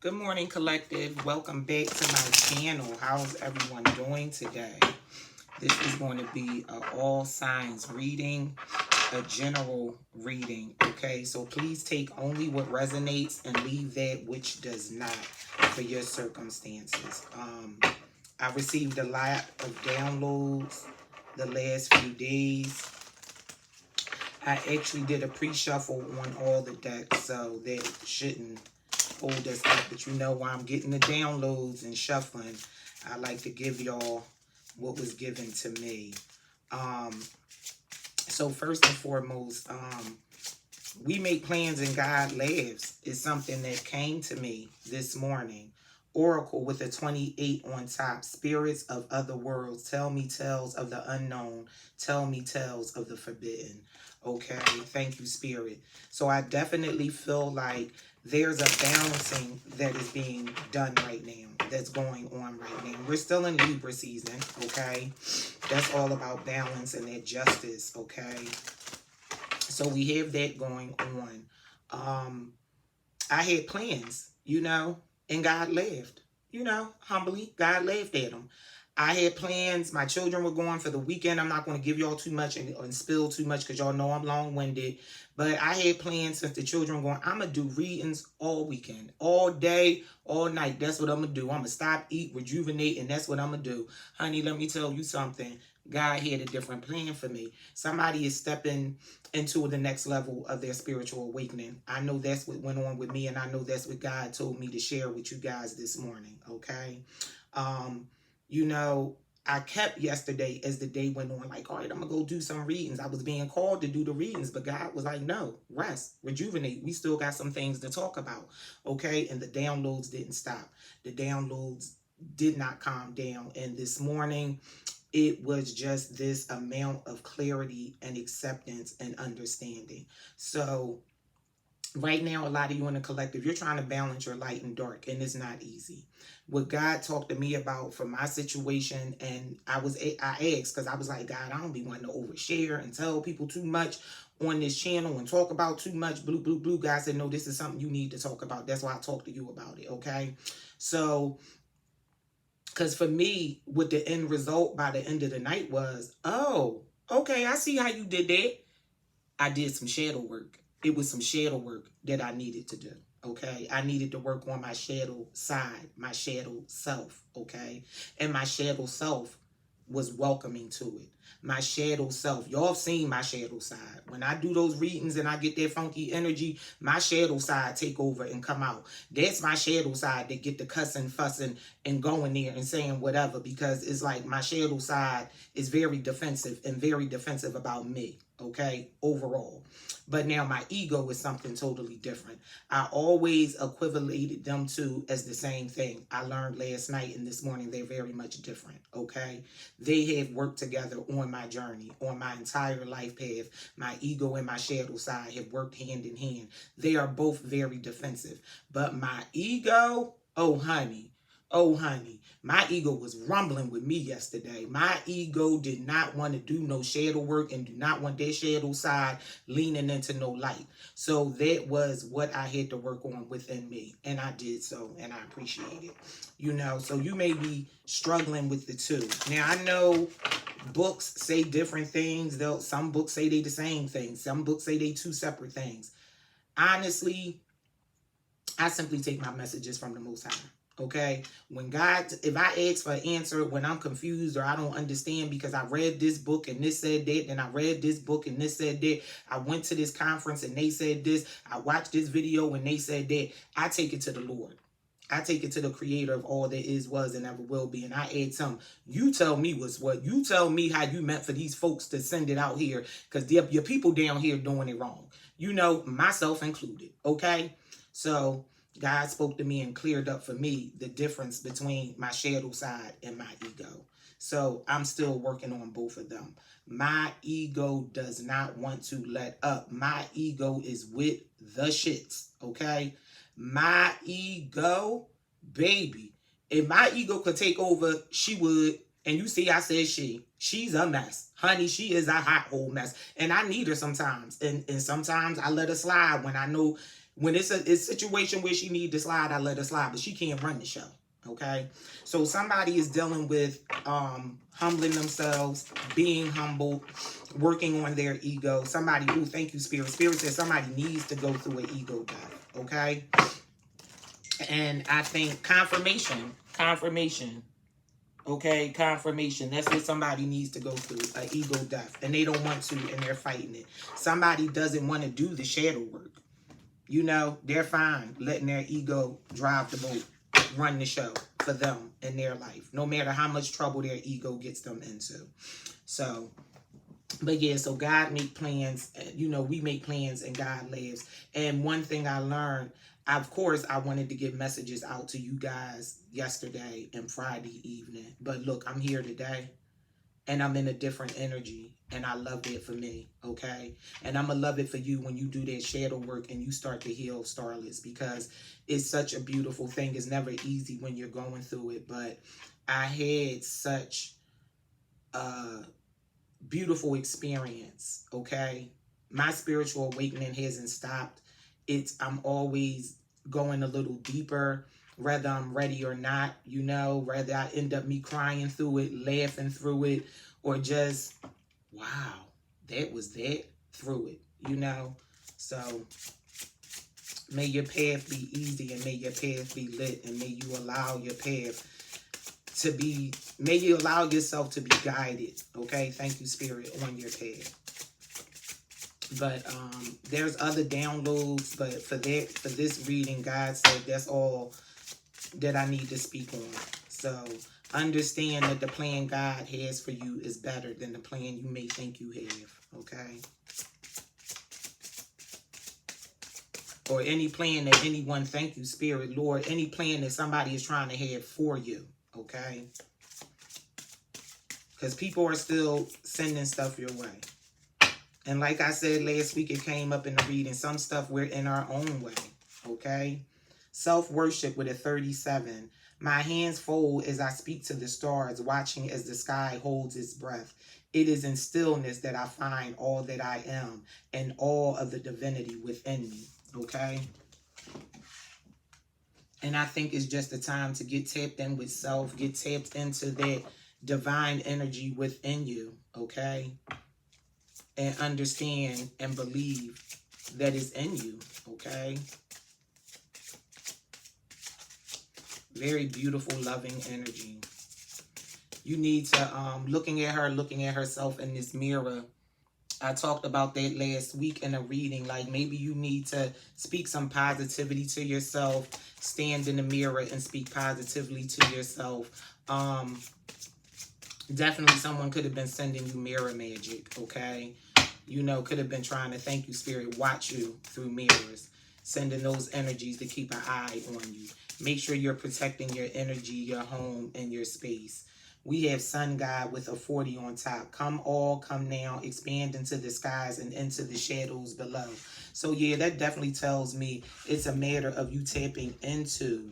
Good morning, collective. Welcome back to my channel. How's everyone doing today? This is going to be an all signs reading, a general reading. Okay, so please take only what resonates and leave that which does not for your circumstances. I received a lot of downloads the last few days. I actually did a pre-shuffle on all the decks, so that shouldn't hold us up. But you know, while I'm getting the downloads and shuffling, I like to give y'all what was given to me. So first and foremost, we make plans and God laughs is something that came to me this morning. Oracle with a 28 on top. Spirits of other worlds. Tell me tales of the unknown. Tell me tales of the forbidden. Okay, thank you, Spirit. So I definitely feel like there's a balancing that is being done right now, that's going on right now. We're still in Libra season, okay? That's all about balance and that justice, okay? So we have that going on. I had plans, and God laughed, humbly. God laughed at them. I had plans. My children were going for the weekend. I'm not going to give y'all too much and spill too much because y'all know I'm long-winded. But I had plans since the children were going, I'm going to do readings all weekend, all day, all night. That's what I'm going to do. I'm going to stop, eat, rejuvenate, and that's what I'm going to do. Honey, let me tell you something. God had a different plan for me. Somebody is stepping into the next level of their spiritual awakening. I know that's what went on with me, and I know that's what God told me to share with you guys this morning, okay? You know, I kept yesterday as the day went on, like, all right, I'm going to go do some readings. I was being called to do the readings, but God was like, no, rest, rejuvenate. We still got some things to talk about, okay? And the downloads didn't stop. The downloads did not calm down. And this morning, it was just this amount of clarity and acceptance and understanding. So right now, a lot of you in the collective, you're trying to balance your light and dark, and it's not easy. What God talked to me about for my situation, and I asked, because I was like, God, I don't be wanting to overshare and tell people too much on this channel and talk about too much, blue, blue, blue. God said, no, this is something you need to talk about. That's why I talked to you about it, okay? So, because for me, what the end result by the end of the night was, oh, okay, I see how you did that. I did some shadow work. It was some shadow work that I needed to do. Okay. I needed to work on my shadow side, my shadow self. Okay. And my shadow self was welcoming to it. My shadow self. Y'all have seen my shadow side. When I do those readings and I get that funky energy, my shadow side take over and come out. That's my shadow side that get the cussing, fussing, and going there and saying whatever, because it's like my shadow side is very defensive and very defensive about me. Okay, overall. But now my ego is something totally different. I always equivalated them two as the same thing. I learned last night and this morning they're very much different, okay? They have worked together on my journey, on my entire life path. My ego and my shadow side have worked hand in hand. They are both very defensive. But my ego, oh honey, my ego was rumbling with me yesterday. My ego did not want to do no shadow work and do not want that shadow side leaning into no light. So that was what I had to work on within me. And I did so, and I appreciate it. So you may be struggling with the two. Now, I know books say different things. Some books say they the same thing. Some books say they two separate things. Honestly, I simply take my messages from the Most High. Okay, if I ask for an answer when I'm confused or I don't understand because I read this book and this said that, and I read this book and this said that, I went to this conference and they said this, I watched this video and they said that, I take it to the Lord. I take it to the creator of all that is, was, and ever will be. And I add some. You tell me what's what. You tell me how you meant for these folks to send it out here, because your people down here doing it wrong. Myself included. Okay? So God spoke to me and cleared up for me the difference between my shadow side and my ego. So I'm still working on both of them. My ego does not want to let up. My ego is with the shits. Okay? My ego, baby. If my ego could take over, she would. And you see, I said she. She's a mess. Honey, she is a hot hole mess. And I need her sometimes. And sometimes I let her slide when I know When it's a situation where she need to slide, I let her slide, but she can't run the show. Okay, so somebody is dealing with humbling themselves, being humble, working on their ego. Somebody, ooh, thank you, Spirit. Spirit says somebody needs to go through an ego death. Okay, and I think confirmation. Okay, confirmation. That's what somebody needs to go through, an ego death, and they don't want to, and they're fighting it. Somebody doesn't want to do the shadow work. You know, they're fine letting their ego drive the boat, run the show for them in their life, no matter how much trouble their ego gets them into. So, but yeah, so God make plans, you know, we make plans and God lives. And one thing I learned, of course, I wanted to get messages out to you guys yesterday and Friday evening. But look, I'm here today and I'm in a different energy. And I loved it for me, okay? And I'm going to love it for you when you do that shadow work and you start to heal starlets, because it's such a beautiful thing. It's never easy when you're going through it, but I had such a beautiful experience, okay? My spiritual awakening hasn't stopped. I'm always going a little deeper, whether I'm ready or not, you know, whether I end up me crying through it, laughing through it, or just wow, that was that through it, you know? So may your path be easy and may your path be lit, and may you allow your path to be, may you allow yourself to be guided, okay? Thank you, Spirit, on your path. But there's other downloads, but for this reading, God said that's all that I need to speak on. So understand that the plan God has for you is better than the plan you may think you have, okay? Or any plan that anyone, thank you, Spirit, Lord, any plan that somebody is trying to have for you, okay? Because people are still sending stuff your way. And like I said last week, it came up in the reading, some stuff we're in our own way, okay? Self-worship with a 37. My hands fold as I speak to the stars, watching as the sky holds its breath. It is in stillness that I find all that I am and all of the divinity within me, okay? And I think it's just a time to get tapped in with self, get tapped into that divine energy within you, okay? And understand and believe that it's in you, okay? Very beautiful, loving energy. You need to, looking at herself in this mirror. I talked about that last week in a reading. Like maybe you need to speak some positivity to yourself. Stand in the mirror and speak positively to yourself. Definitely someone could have been sending you mirror magic, okay? You know, could have been trying to, thank you, Spirit, watch you through mirrors. Sending those energies to keep an eye on you. Make sure you're protecting your energy, your home, and your space. We have Sun God with a 40 on top. Come all, come now, expand into the skies and into the shadows below. So yeah, that definitely tells me it's a matter of you tapping into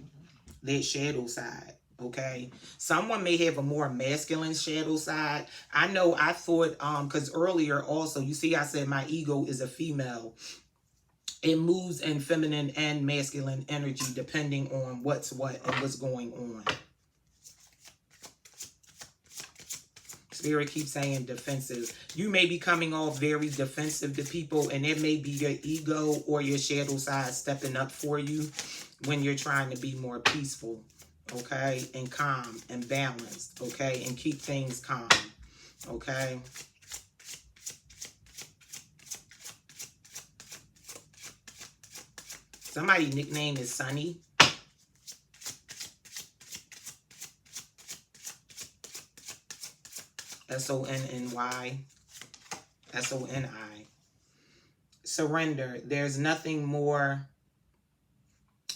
that shadow side. Okay, someone may have a more masculine shadow side. I know I thought, because earlier also, you see, I said my ego is a female. It moves in feminine and masculine energy depending on what's what and what's going on. Spirit keeps saying defensive. You may be coming off very defensive to people, and it may be your ego or your shadow side stepping up for you when you're trying to be more peaceful, okay, and calm and balanced, okay, and keep things calm, okay. Somebody's nickname is Sunny. S-O-N-N-Y. S-O-N-I. Surrender. There's nothing more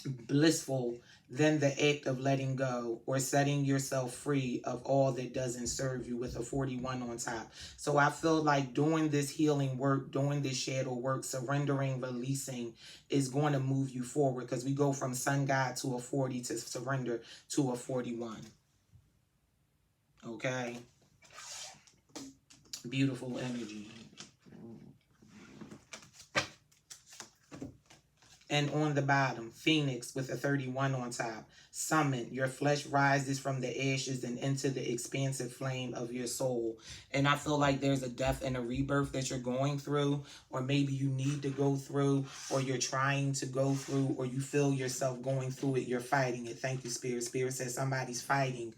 blissful than the act of letting go or setting yourself free of all that doesn't serve you, with a 41 on top. So I feel like doing this healing work, doing this shadow work, surrendering, releasing is going to move you forward, because we go from Sun God to a 40 to surrender to a 41. Okay? Beautiful energy. And on the bottom, Phoenix with a 31 on top. Summon, your flesh rises from the ashes and into the expansive flame of your soul. And I feel like there's a death and a rebirth that you're going through, or maybe you need to go through, or you're trying to go through, or you feel yourself going through it. You're fighting it. Thank you, Spirit. Spirit says somebody's fighting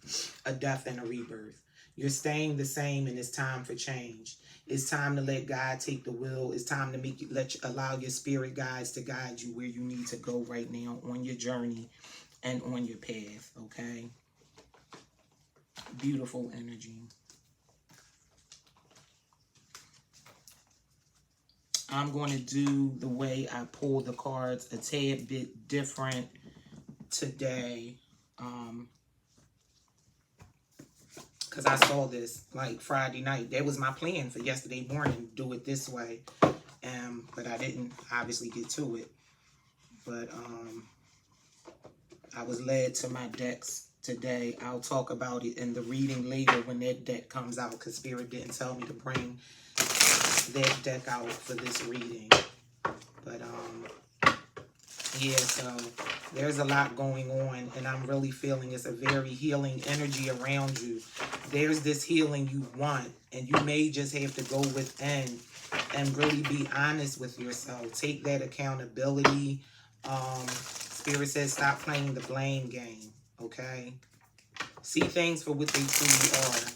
a death and a rebirth. You're staying the same, and it's time for change. It's time to let God take the wheel. It's time to allow your spirit guides to guide you where you need to go right now on your journey and on your path, okay? Beautiful energy. I'm going to do the way I pull the cards a tad bit different today. Because I saw this like Friday night. That was my plan for yesterday morning, do it this way. But I didn't obviously get to it. But I was led to my decks today. I'll talk about it in the reading later when that deck comes out, because Spirit didn't tell me to bring that deck out for this reading. But yeah, so there's a lot going on, and I'm really feeling it's a very healing energy around you. There's this healing you want, and you may just have to go within and really be honest with yourself. Take that accountability. Spirit says stop playing the blame game, okay? See things for what they truly are.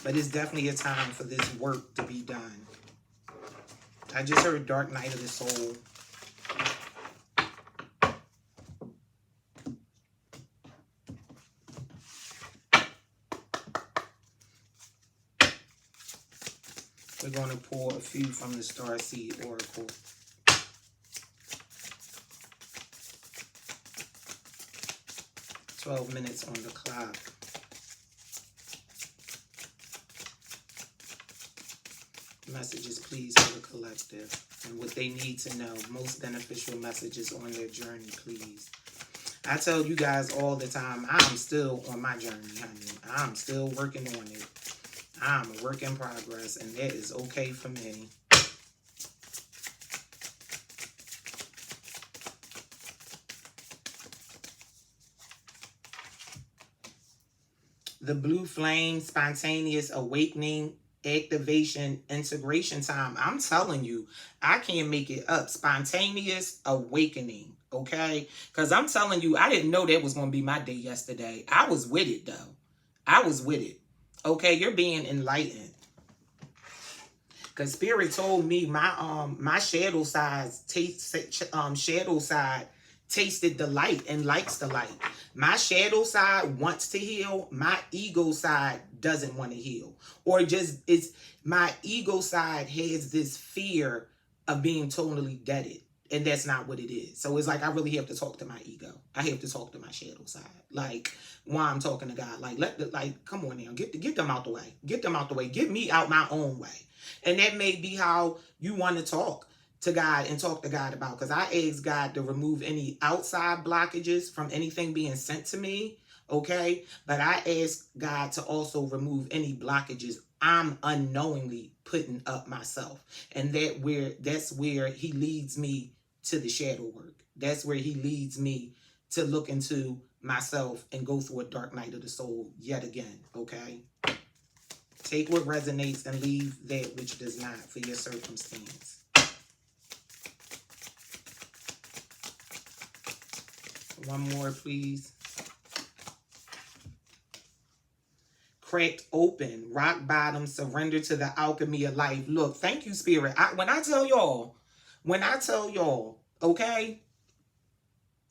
But it's definitely a time for this work to be done. I just heard Dark Night of the Soul. We're going to pull a few from the Starseed Oracle. "12 minutes on the clock." Messages, please, for the collective and what they need to know. Most beneficial messages on their journey, please. I tell you guys all the time, I'm still on my journey, honey. I'm still working on it. I'm a work in progress, and that is okay for me. The blue flame, spontaneous awakening, activation, integration time. I'm telling you, I can't make it up. Spontaneous awakening, okay? Because I'm telling you, I didn't know that was going to be my day yesterday. I was with it, though. I was with it. Okay, you're being enlightened. Because Spirit told me my shadow side tasted the light and likes the light. My shadow side wants to heal. My ego side doesn't want to heal. Or just it's my ego side has this fear of being totally deaded. And that's not what it is. So it's like I really have to talk to my ego. I have to talk to my shadow side. Like while I'm talking to God. Like come on now. Get them out the way. Get them out the way. Get me out my own way. And that may be how you want to talk to God and talk to God about. Because I asked God to remove any outside blockages from anything being sent to me. Okay? But I asked God to also remove any blockages I'm unknowingly putting up myself. And that's where he leads me to the shadow work. That's where he leads me to look into myself and go through a dark night of the soul yet again. Okay? Take what resonates and leave that which does not for your circumstance. One more, please. Cracked open, rock bottom, surrender to the alchemy of life. Look, thank you, Spirit. When I tell y'all, okay,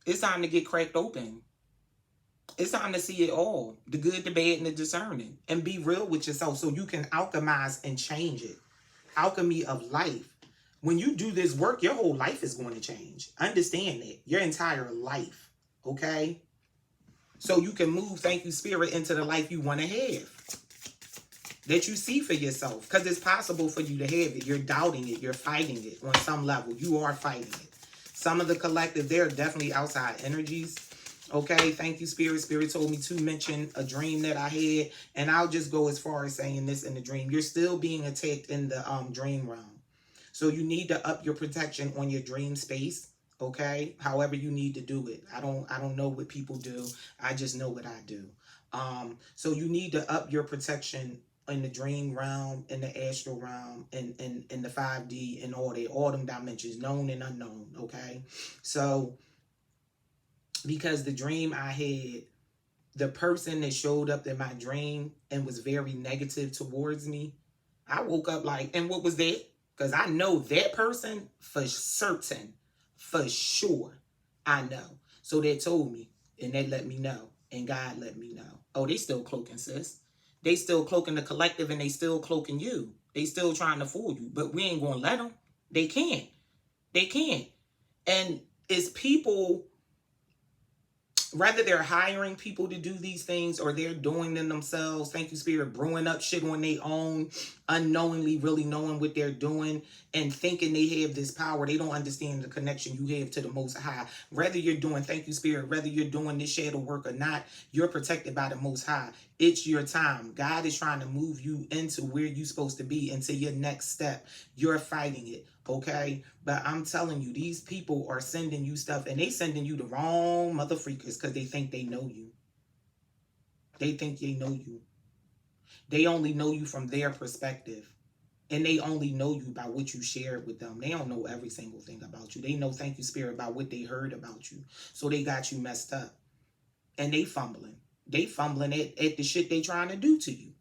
it's time to get cracked open. It's time to see it all, the good, the bad, and the discerning, and be real with yourself so you can alchemize and change it. Alchemy of life. When you do this work, your whole life is going to change. Understand that. Your entire life, okay? So you can move, thank you, Spirit, into the life you want to have. That you see for yourself. Because it's possible for you to have it. You're doubting it. You're fighting it on some level. You are fighting it. Some of the collective, they're definitely outside energies. Okay, thank you, Spirit. Spirit told me to mention a dream that I had. And I'll just go as far as saying this in the dream. You're still being attacked in the dream realm. So you need to up your protection on your dream space. Okay, however you need to do it. I don't know what people do. I just know what I do. So you need to up your protection in the dream realm, in the astral realm, in the 5D, and all them dimensions, known and unknown. Okay, so because the dream I had, the person that showed up in my dream and was very negative towards me, I woke up like, and what was that? Because I know that person for certain, for sure, I know. So they told me, and they let me know, and God let me know. Oh, they still cloaking, sis. They still cloaking the collective, and they still cloaking you. They still trying to fool you, but we ain't gonna let them. They can't. They can't. And it's people, whether they're hiring people to do these things or they're doing them themselves, thank you, Spirit, brewing up shit on their own, unknowingly really knowing what they're doing and thinking they have this power. They don't understand the connection you have to the Most High. Whether you're doing, thank you, Spirit, whether you're doing this shadow work or not, you're protected by the Most High. It's your time. God is trying to move you into where you're supposed to be, into your next step. You're fighting it. Okay, but I'm telling you, these people are sending you stuff, and they sending you the wrong mother freakers because they think they know you. They think they know you. They only know you from their perspective, and they only know you by what you shared with them. They don't know every single thing about you. They know, thank you, Spirit, about what they heard about you. So they got you messed up, and they fumbling. They fumbling at the shit they trying to do to you.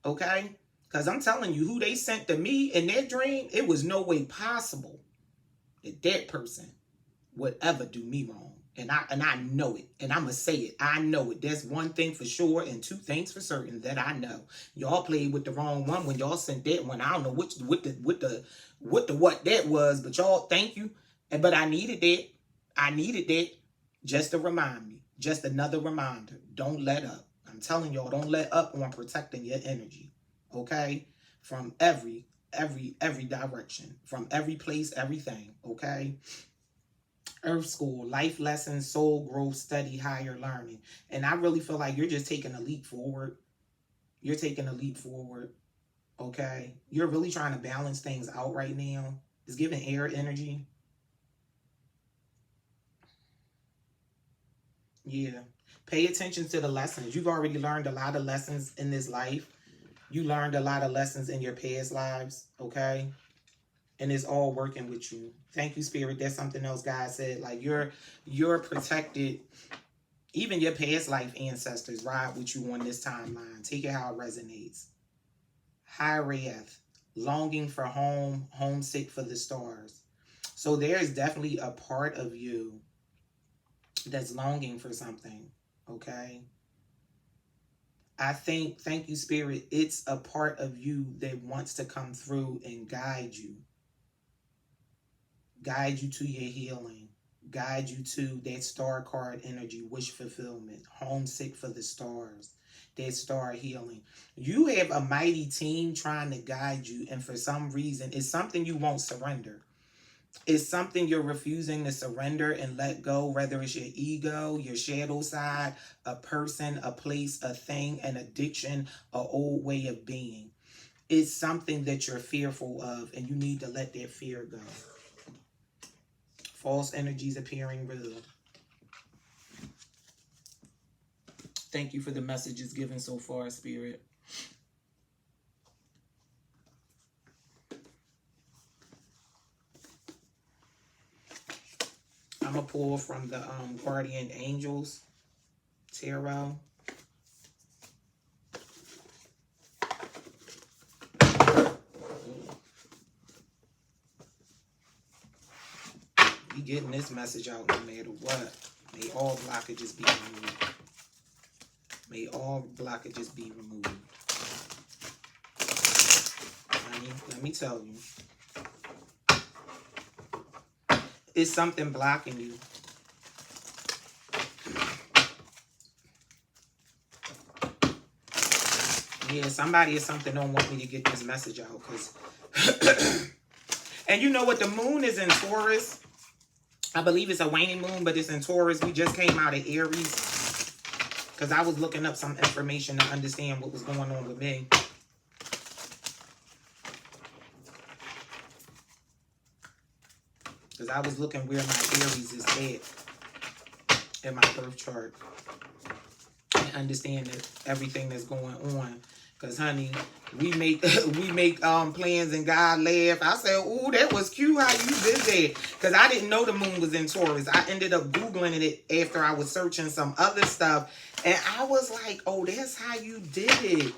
Okay. Because I'm telling you, who they sent to me in their dream, it was no way possible that that person would ever do me wrong. And I know it. And I'm going to say it. I know it. There's one thing for sure and two things for certain that I know. Y'all played with the wrong one when y'all sent that one. I don't know what that was, but y'all, thank you. But I needed that. I needed that just to remind me. Just another reminder. Don't let up. I'm telling y'all, don't let up on protecting your energy. Okay? From every direction. From every place, everything. Okay? Earth School, life lessons, soul growth, study, higher learning. And I really feel like you're just taking a leap forward. You're taking a leap forward. Okay? You're really trying to balance things out right now. It's giving air energy. Yeah. Pay attention to the lessons. You've already learned a lot of lessons in this life. You learned a lot of lessons in your past lives. Okay? And it's all working with you. Thank you, Spirit. That's something else God said. Like you're protected. Even your past life ancestors ride with you on this timeline. Take it how it resonates. High wrath, longing for home, homesick for the stars. So there is definitely a part of you that's longing for something. Okay? I think, thank you, Spirit, it's a part of you that wants to come through and guide you. Guide you to your healing. Guide you to that star card energy, wish fulfillment, homesick for the stars, that star healing. You have a mighty team trying to guide you, and for some reason, it's something you won't surrender. It's something you're refusing to surrender and let go, whether it's your ego, your shadow side, a person, a place, a thing, an addiction, an old way of being. It's something that you're fearful of, and you need to let that fear go. False energies appearing real. Thank you for the messages given so far, Spirit. I'm going to pull from the Guardian Angels Tarot. We getting this message out no matter what. May all blockages be removed. May all blockages be removed. Honey, let me tell you. It's something blocking you. Yeah, somebody or something don't want me to get this message out. Cause and you know what? The moon is in Taurus. I believe it's a waning moon, but it's in Taurus. We just came out of Aries. Because I was looking up some information to understand what was going on with me. Because I was looking where my Aries is at in my birth chart. And understand that everything that's going on. Because, honey, we make plans and God laugh. I said, ooh, that was cute how you did that. Because I didn't know the moon was in Taurus. I ended up Googling it after I was searching some other stuff. And I was like, oh, that's how you did it.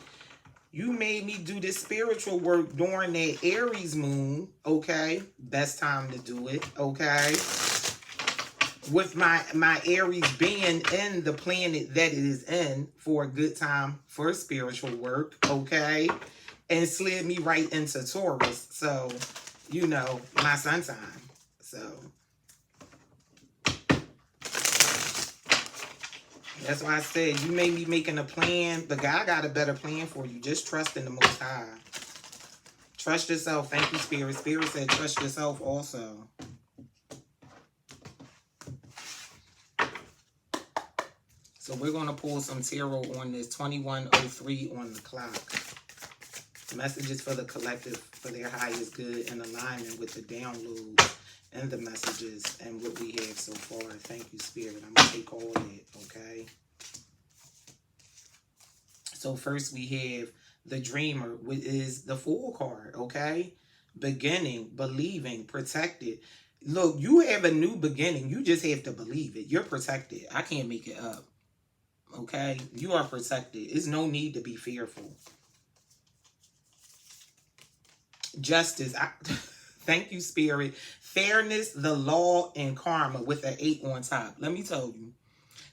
You made me do this spiritual work during that Aries moon. Okay. Best time to do it. Okay. With my Aries being in the planet that it is in for a good time for spiritual work, okay? And slid me right into Taurus. So, you know, my sun sign. So, that's why I said you may be making a plan, but God got a better plan for you. Just trust in the Most High. Trust yourself. Thank you, Spirit. Spirit said trust yourself also. So we're going to pull some tarot on this 2103 on the clock. Messages for the collective for their highest good in alignment with the downloads and the messages and what we have so far. Thank you, Spirit. I'm going to take all that, okay? So first we have the Dreamer, which is the Fool card, okay? Beginning, believing, protected. Look, you have a new beginning. You just have to believe it. You're protected. I can't make it up. Okay, you are protected. There's no need to be fearful. Justice. Thank you, Spirit. Fairness, the law, and karma with an 8 on top. Let me tell you,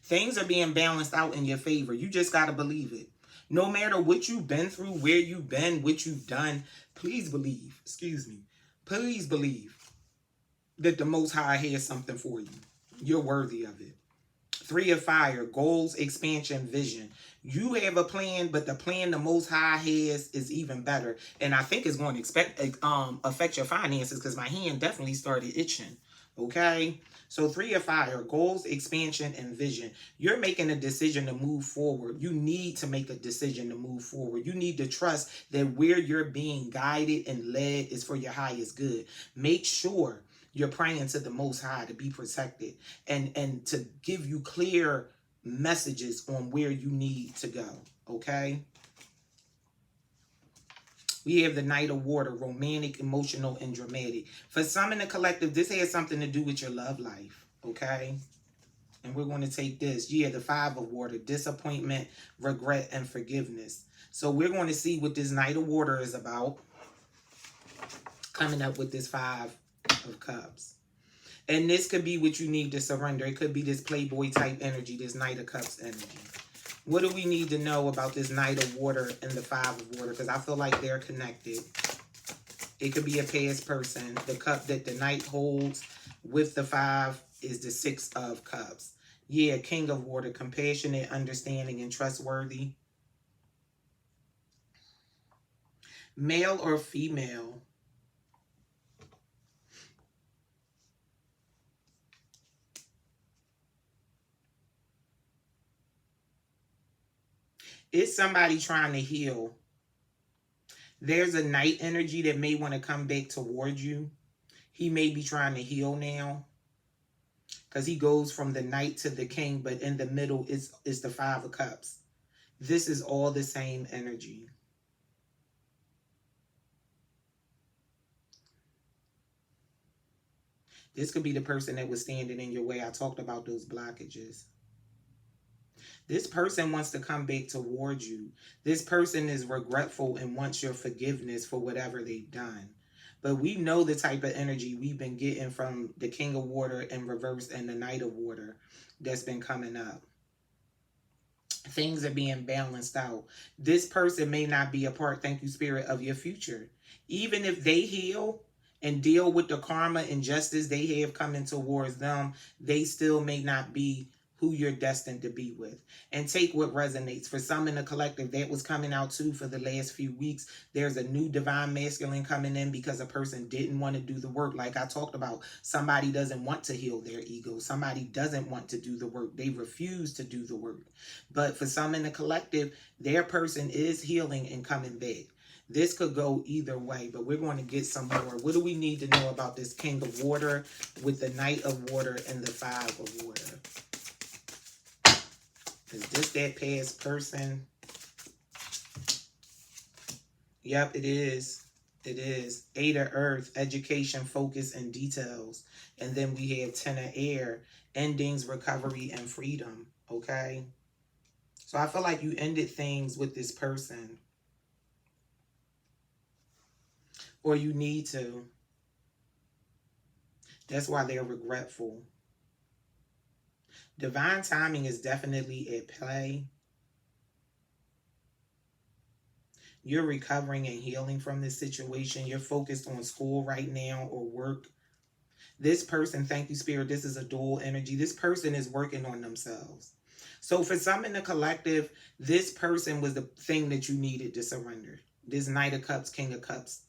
things are being balanced out in your favor. You just got to believe it. No matter what you've been through, where you've been, what you've done, please believe. Excuse me. Please believe that the Most High has something for you. You're worthy of it. 3 of Fire, goals, expansion, vision. You have a plan, but the plan the Most High has is even better. And I think it's going to affect your finances because my hand definitely started itching. Okay? So 3 of Fire, goals, expansion, and vision. You're making a decision to move forward. You need to make a decision to move forward. You need to trust that where you're being guided and led is for your highest good. Make sure you're praying to the Most High to be protected and to give you clear messages on where you need to go, okay? We have the Knight of Water, romantic, emotional, and dramatic. For some in the collective, this has something to do with your love life, okay? And we're going to take this. Yeah, the 5 of Water, disappointment, regret, and forgiveness. So we're going to see what this Knight of Water is about, coming up with this 5 of Cups. And this could be what you need to surrender. It could be this playboy type energy, this Knight of Cups energy. What do we need to know about this Knight of Water and the 5 of Water? Because I feel like they're connected. It could be a past person. The cup that the Knight holds with the 5 is the 6 of Cups. Yeah, King of Water, compassionate, understanding, and trustworthy. Male or female? It's somebody trying to heal. There's a Knight energy that may want to come back towards you. He may be trying to heal now. Because he goes from the Knight to the King, but in the middle is the 5 of Cups. This is all the same energy. This could be the person that was standing in your way. I talked about those blockages. This person wants to come back towards you. This person is regretful and wants your forgiveness for whatever they've done. But we know the type of energy we've been getting from the King of Water in reverse and the Knight of Water that's been coming up. Things are being balanced out. This person may not be a part, thank you, Spirit, of your future. Even if they heal and deal with the karma and justice they have coming towards them, they still may not be who you're destined to be with. And take what resonates. For some in the collective, that was coming out too for the last few weeks. There's a new divine masculine coming in because a person didn't want to do the work. Like I talked about, somebody doesn't want to heal their ego. Somebody doesn't want to do the work. They refuse to do the work. But for some in the collective, their person is healing and coming back. This could go either way, but we're going to get some more. What do we need to know about this King of Water with the Knight of Water and the Five of Water? Is this that past person? Yep, it is. It is. Eight of Earth, education, focus, and details. And then we have Ten of Air, endings, recovery, and freedom. Okay? So I feel like you ended things with this person. Or you need to. That's why they're regretful. Divine timing is definitely at play. You're recovering and healing from this situation. You're focused on school right now or work. This person, thank you, Spirit, this is a dual energy. This person is working on themselves. So for some in the collective, this person was the thing that you needed to surrender. This Knight of Cups, King of Cups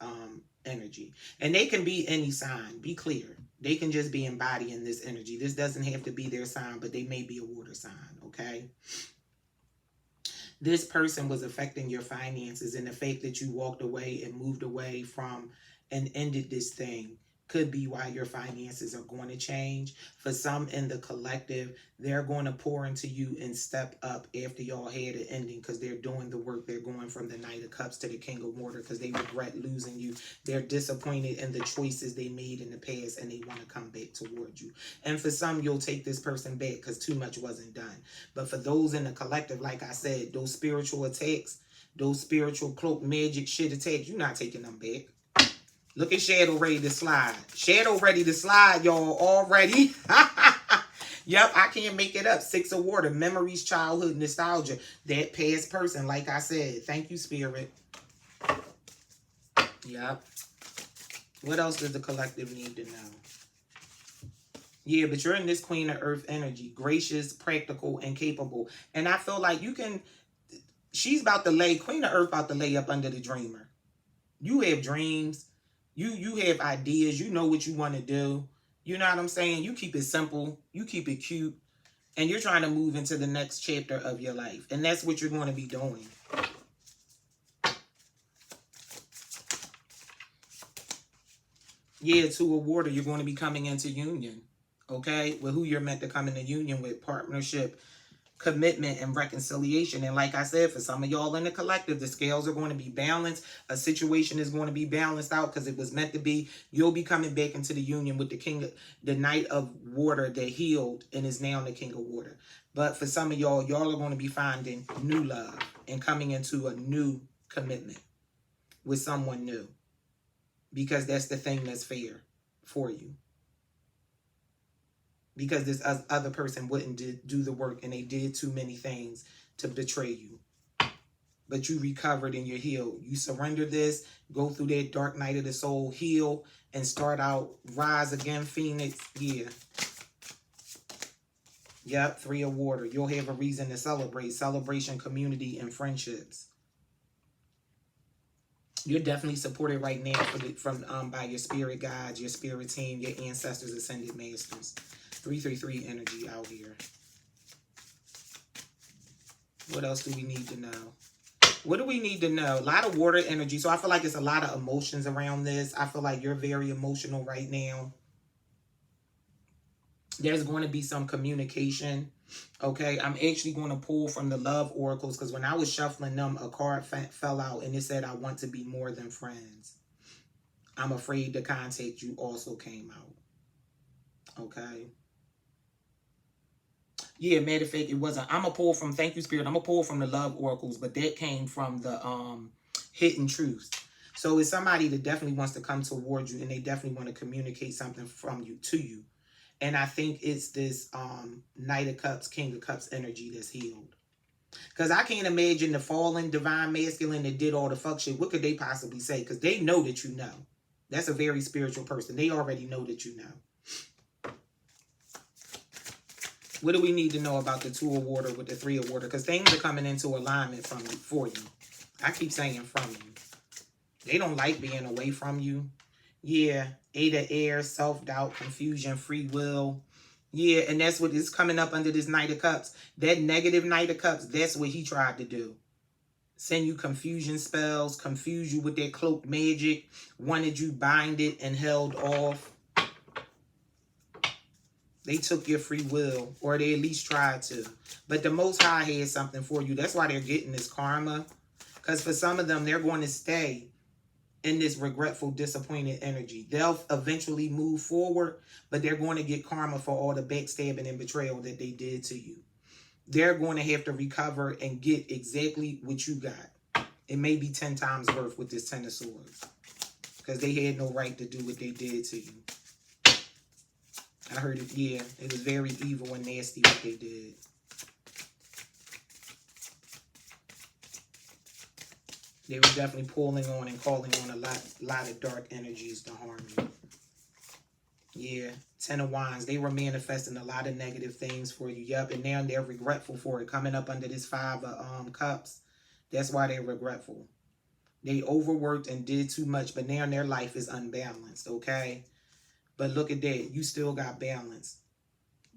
energy. And they can be any sign. Be clear. They can just be embodying this energy. This doesn't have to be their sign, but they may be a water sign, okay? This person was affecting your finances, and the fact that you walked away and moved away from and ended this thing could be why your finances are going to change. For some in the collective, they're going to pour into you and step up after y'all had an ending because they're doing the work. They're going from the Knight of Cups to the King of Water because they regret losing you. They're disappointed in the choices they made in the past and they want to come back towards you. And for some, you'll take this person back because too much wasn't done. But for those in the collective, like I said, those spiritual attacks, those spiritual cloak magic shit attacks, you're not taking them back. Look at Shadow ready to slide. Shadow ready to slide, y'all, already. Yep, I can't make it up. Six of Water, memories, childhood, nostalgia. That past person, like I said. Thank you, Spirit. Yep. What else does the collective need to know? Yeah, but you're in this Queen of Earth energy. Gracious, practical, and capable. And I feel like you can... She's about to lay... Queen of Earth about to lay up under the dreamer. You have dreams. You have ideas. You know what you want to do. You know what I'm saying? You keep it simple. You keep it cute. And you're trying to move into the next chapter of your life. And that's what you're going to be doing. Yeah, Two of Water. You're going to be coming into union. Okay? With who you're meant to come into union with. Partnership, commitment, and reconciliation. And like I said, for some of y'all in the collective, the scales are going to be balanced. A situation is going to be balanced out because it was meant to be. You'll be coming back into the union with the Knight of Water that healed and is now the King of Water. But for some of y'all, y'all are going to be finding new love and coming into a new commitment with someone new. Because that's the thing that's fair for you. Because this other person wouldn't do the work and they did too many things to betray you. But you recovered and you're healed. You surrender this, go through that dark night of the soul, heal, and start out, rise again, Phoenix. Yeah. Yep, Three of Water. You'll have a reason to celebrate. Celebration, community, and friendships. You're definitely supported right now by your spirit guides, your spirit team, your ancestors, ascended masters. 333 energy out here. What else do we need to know? What do we need to know? A lot of water energy. So I feel like it's a lot of emotions around this. I feel like you're very emotional right now. There's going to be some communication. Okay, I'm actually going to pull from the love oracles because when I was shuffling them, a card fell out and it said, I want to be more than friends. I'm afraid to contact you also came out. Okay. Yeah, matter of fact, it wasn't. I'm going to pull from, thank you, Spirit. I'm going to pull from the love oracles, but that came from the hidden truths. So it's somebody that definitely wants to come towards you and they definitely want to communicate something from you to you. And I think it's this Knight of Cups, King of Cups energy that's healed. Because I can't imagine the fallen divine masculine that did all the fuck shit. What could they possibly say? Because they know that you know. That's a very spiritual person. They already know that you know. What do we need to know about the Two of Water with the Three of Water? Because things are coming into alignment for you. I keep saying from you. They don't like being away from you. Yeah, Eight of Air, self-doubt, confusion, free will. Yeah, and that's what is coming up under this Knight of Cups. That negative Knight of Cups, that's what he tried to do. send you confusion spells, confuse you with their cloaked magic, wanted you bind it and held off. They took your free will, or they at least tried to. But the Most High had something for you. That's why they're getting this karma. Because for some of them, they're going to stay in this regretful, disappointed energy. They'll eventually move forward, but they're going to get karma for all the backstabbing and betrayal that they did to you. They're going to have to recover and get exactly what you got. It may be 10 times worth with this 10 of Swords. Because they had no right to do what they did to you. I heard it, yeah. It was very evil and nasty what they did. They were definitely pulling on and calling on a lot of dark energies to harm you. Yeah, 10 of Wands. They were manifesting a lot of negative things for you. Yup, and now they're regretful for it. Coming up under this 5 of Cups. That's why they're regretful. They overworked and did too much, but now their life is unbalanced, okay? But look at that. You still got balance.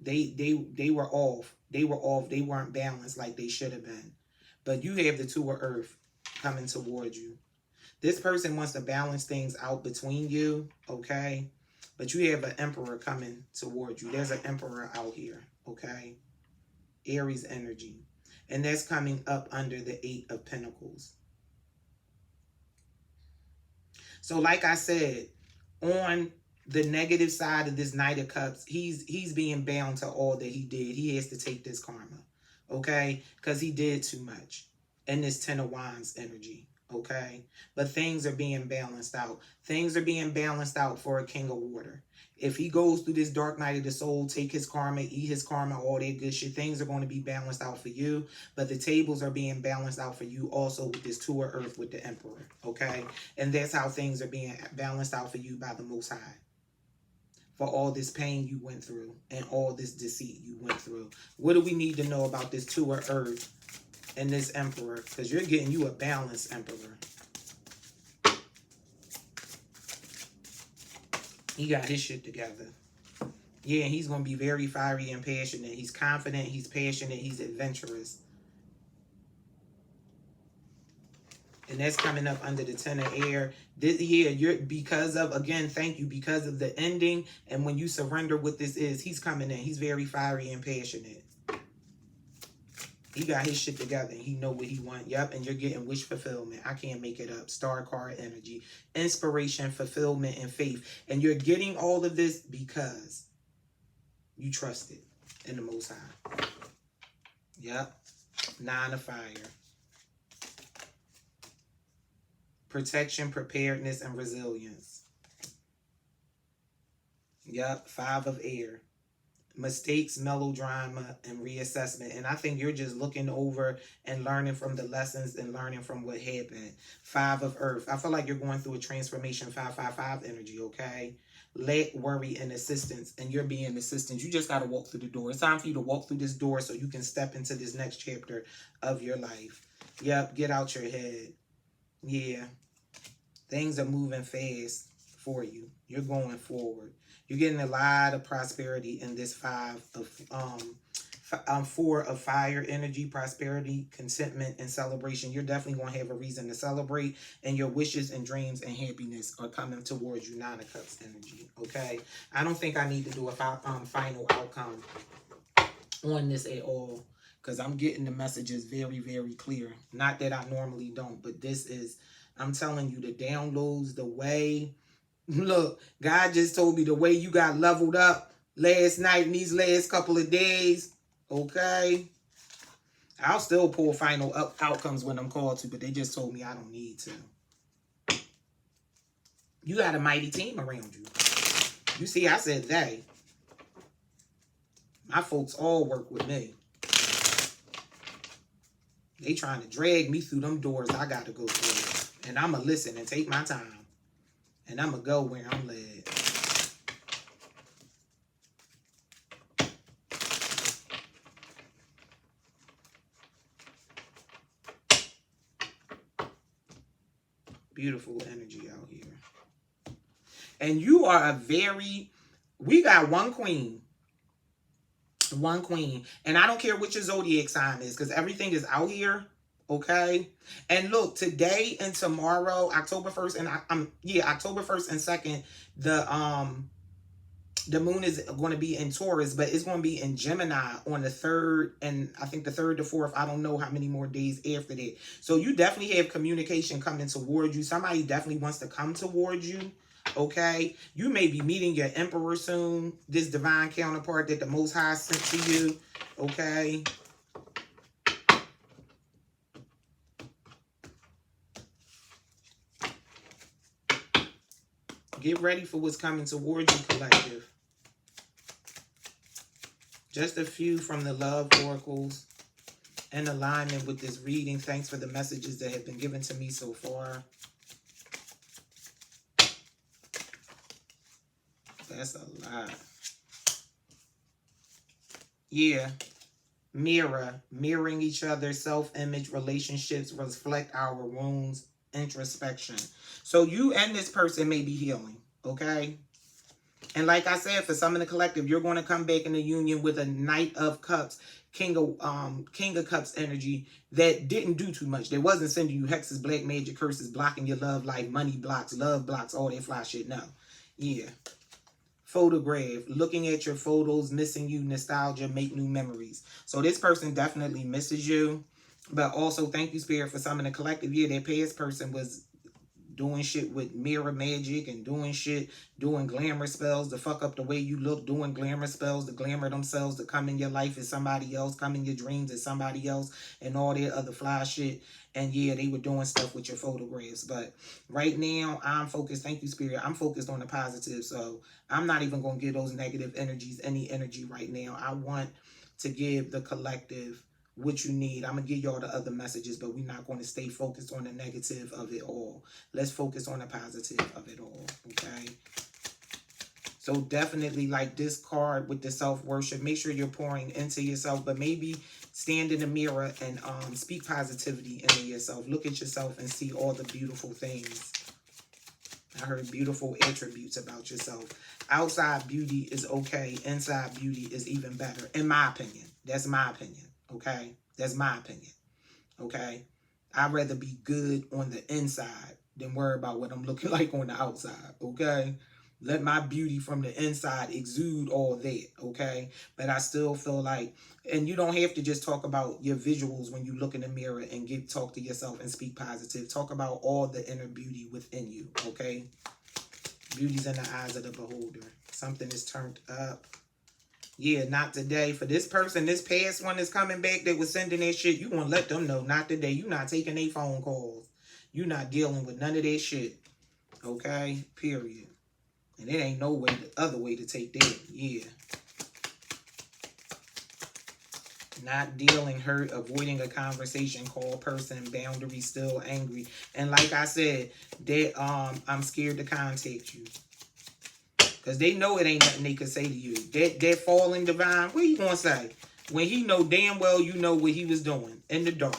They were off. They were off. They weren't balanced like they should have been. But you have the 2 of Earth coming towards you. This person wants to balance things out between you, okay? But you have an Emperor coming towards you. There's an Emperor out here, okay? Aries energy. And that's coming up under the 8 of Pentacles. So like I said, on the negative side of this Knight of Cups, he's being bound to all that he did. He has to take this karma, okay? Because he did too much. And this 10 of Wands energy, okay? But things are being balanced out. Things are being balanced out for a King of Water. If he goes through this dark night of the soul, take his karma, eat his karma, all that good shit, things are going to be balanced out for you. But the tables are being balanced out for you also with this 2 of Earth with the Emperor, okay? And that's how things are being balanced out for you by the Most High. For all this pain you went through and all this deceit you went through. What do we need to know about this 2 of Earth and this Emperor? Because you're getting you a balanced Emperor. He got his shit together. Yeah, he's going to be very fiery and passionate. He's confident, he's passionate, he's adventurous. And that's coming up under the 10 of Air. This, yeah, you're because of, again, thank you, because of the ending. And when you surrender what this is, he's coming in. He's very fiery and passionate. He got his shit together and he know what he want. Yep, and you're getting wish fulfillment. I can't make it up. Star card energy. Inspiration, fulfillment, and faith. And you're getting all of this because you trusted in the Most High. Yep. 9 of Fire. Protection, preparedness, and resilience. Yep. 5 of Air. Mistakes, melodrama, and reassessment. And I think you're just looking over and learning from the lessons and learning from what happened. 5 of Earth. I feel like you're going through a transformation. 555 energy, okay? Lack, worry, and assistance. And you're being assistant. You just got to walk through the door. It's time for you to walk through this door so you can step into this next chapter of your life. Yep, get out your head. Yeah. Things are moving fast for you. You're going forward. You're getting a lot of prosperity in this 4 of Fire energy, prosperity, contentment, and celebration. You're definitely going to have a reason to celebrate, and your wishes and dreams and happiness are coming towards you. 9 of Cups energy, okay? I don't think I need to do a final outcome on this at all, because I'm getting the messages very, very clear. Not that I normally don't, but this is, I'm telling you, the downloads, the way... Look, God just told me the way you got leveled up last night and these last couple of days, okay? I'll still pull final outcomes when I'm called to, but they just told me I don't need to. You got a mighty team around you. You see, I said they. My folks all work with me. They trying to drag me through them doors I got to go through. And I'm going to listen and take my time. And I'm going to go where I'm led. Beautiful energy out here. And you are a very... We got one queen. One queen. And I don't care what your zodiac sign is, because everything is out here. Okay. And look, today and tomorrow, October 1st and October 1st and 2nd, the moon is going to be in Taurus, but it's going to be in Gemini on the 3rd, and I think the 3rd to 4th. I don't know how many more days after that. So you definitely have communication coming towards you. Somebody definitely wants to come towards you. Okay. You may be meeting your emperor soon. This divine counterpart that the Most High sent to you. Okay. Get ready for what's coming towards you, collective. Just a few from the love oracles in alignment with this reading. Thanks for the messages that have been given to me so far. That's a lot. Yeah. Mirroring each other, self-image, relationships reflect our wounds, introspection. So you and this person may be healing, okay? And like I said, for some in the collective, you're going to come back in the union with a Knight of Cups, King of Cups energy that didn't do too much. They wasn't sending you hexes, black magic, curses, blocking your love life, money blocks, love blocks, all that fly shit. No. Yeah. Photograph, looking at your photos, missing you, nostalgia, make new memories. So this person definitely misses you. But also, thank you, Spirit, for some in the collective. Yeah, that past person was doing shit with mirror magic and doing glamour spells to fuck up the way you look, doing glamour spells to glamour themselves, to come in your life as somebody else, come in your dreams as somebody else, and all that other fly shit. And yeah, they were doing stuff with your photographs. But right now, I'm focused. Thank you, Spirit. I'm focused on the positive. So I'm not even going to give those negative energies any energy right now. I want to give the collective what you need. I'm going to give y'all the other messages, but we're not going to stay focused on the negative of it all. Let's focus on the positive of it all, okay? So definitely, like this card with the self-worship, make sure you're pouring into yourself, but maybe stand in the mirror and speak positivity into yourself. Look at yourself and see all the beautiful things. I heard beautiful attributes about yourself. Outside beauty is okay. Inside beauty is even better, in my opinion. That's my opinion, okay? That's my opinion, okay? I'd rather be good on the inside than worry about what I'm looking like on the outside, okay? Let my beauty from the inside exude all that, okay? But I still feel like, and you don't have to just talk about your visuals when you look in the mirror and talk to yourself and speak positive. Talk about all the inner beauty within you, okay? Beauty's in the eyes of the beholder. Something is turned up. Yeah, not today. For this person, this past one is coming back that was sending that shit, you want to let them know, not today. You not taking their phone calls. You not dealing with none of that shit. Okay? Period. And it ain't no way, the other way to take that. Yeah. Not dealing, hurt, avoiding a conversation, call person, boundary, still angry. And like I said, that I'm scared to contact you. Because they know it ain't nothing they could say to you. That falling divine, what you gonna say? When he know damn well you know what he was doing in the dark.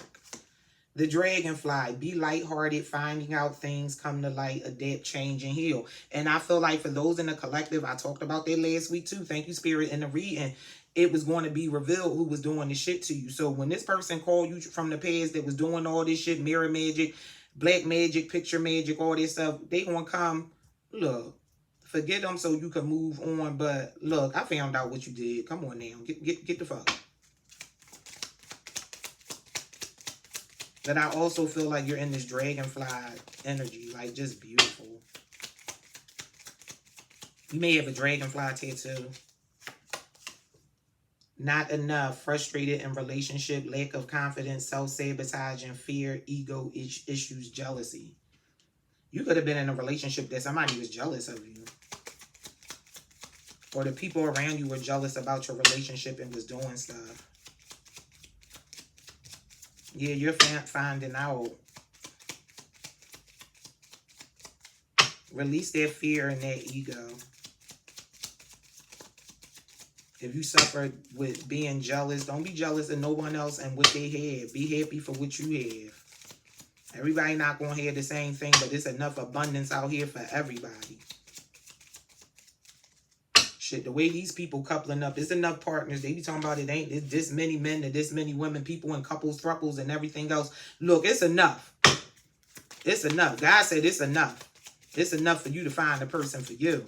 The dragonfly, be lighthearted, finding out things, come to light, adapt, change, and heal. And I feel like for those in the collective, I talked about that last week too. Thank you, Spirit, in the reading. It was going to be revealed who was doing the shit to you. So when this person called you from the past that was doing all this shit, mirror magic, black magic, picture magic, all this stuff, they gonna come, look, forget them so you can move on. But look, I found out what you did. Come on now, get the fuck. But I also feel like you're in this dragonfly energy, like just beautiful. You may have a dragonfly tattoo. Not enough, frustrated in relationship, lack of confidence, self-sabotaging, fear, ego issues, jealousy. You could have been in a relationship that somebody was jealous of you. Or the people around you were jealous about your relationship and was doing stuff. Yeah, you're finding out. Release that fear and that ego. If you suffer with being jealous, don't be jealous of no one else and what they have. Be happy for what you have. Everybody not going to have the same thing, but there's enough abundance out here for everybody. shit. The way these people coupling up, it's enough partners. They be talking about it ain't it's this many men and this many women, people in couples, thruples, and everything else. Look, it's enough. It's enough. God said it's enough. It's enough for you to find a person for you.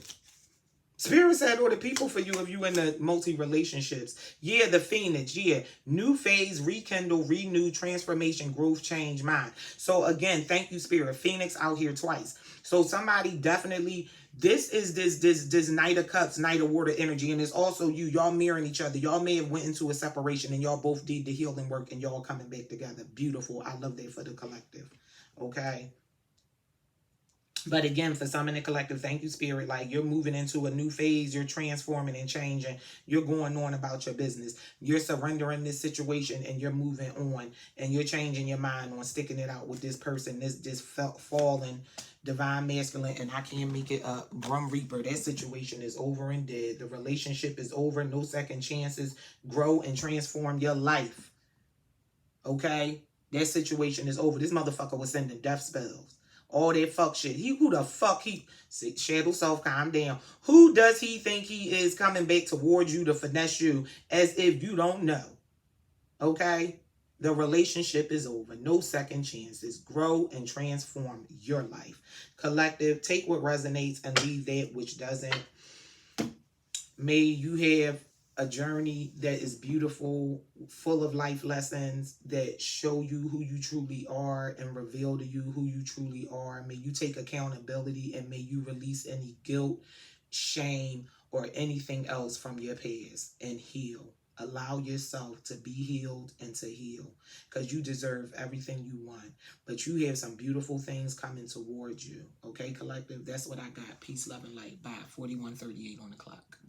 Spirit said, or the people for you if you in the multi-relationships. Yeah, the Phoenix. Yeah. New phase, rekindle, renew, transformation, growth, change, mind. So again, thank you, Spirit. Phoenix out here twice. So somebody definitely, this is this Knight of Cups, Knight of Water energy. And it's also you. Y'all mirroring each other. Y'all may have went into a separation and y'all both did the healing work and y'all coming back together. Beautiful. I love that for the collective. Okay. But again, for some in the collective, thank you, Spirit. Like you're moving into a new phase. You're transforming and changing. You're going on about your business. You're surrendering this situation and you're moving on. And you're changing your mind on sticking it out with this person, this fallen divine masculine. And I can't make it up. Brum Reaper. That situation is over and dead. The relationship is over. No second chances. Grow and transform your life. Okay? That situation is over. This motherfucker was sending death spells. All that fuck shit. Who the fuck shadow self, calm down. Who does he think he is coming back towards you to finesse you as if you don't know? Okay? The relationship is over. No second chances. Grow and transform your life. Collective, take what resonates and leave that which doesn't. May you have a journey that is beautiful, full of life lessons that show you who you truly are and reveal to you who you truly are. May you take accountability and may you release any guilt, shame, or anything else from your past and heal. Allow yourself to be healed and to heal because you deserve everything you want. But you have some beautiful things coming towards you. Okay, collective? That's what I got. Peace, love, and light. Bye. 41:38 on the clock.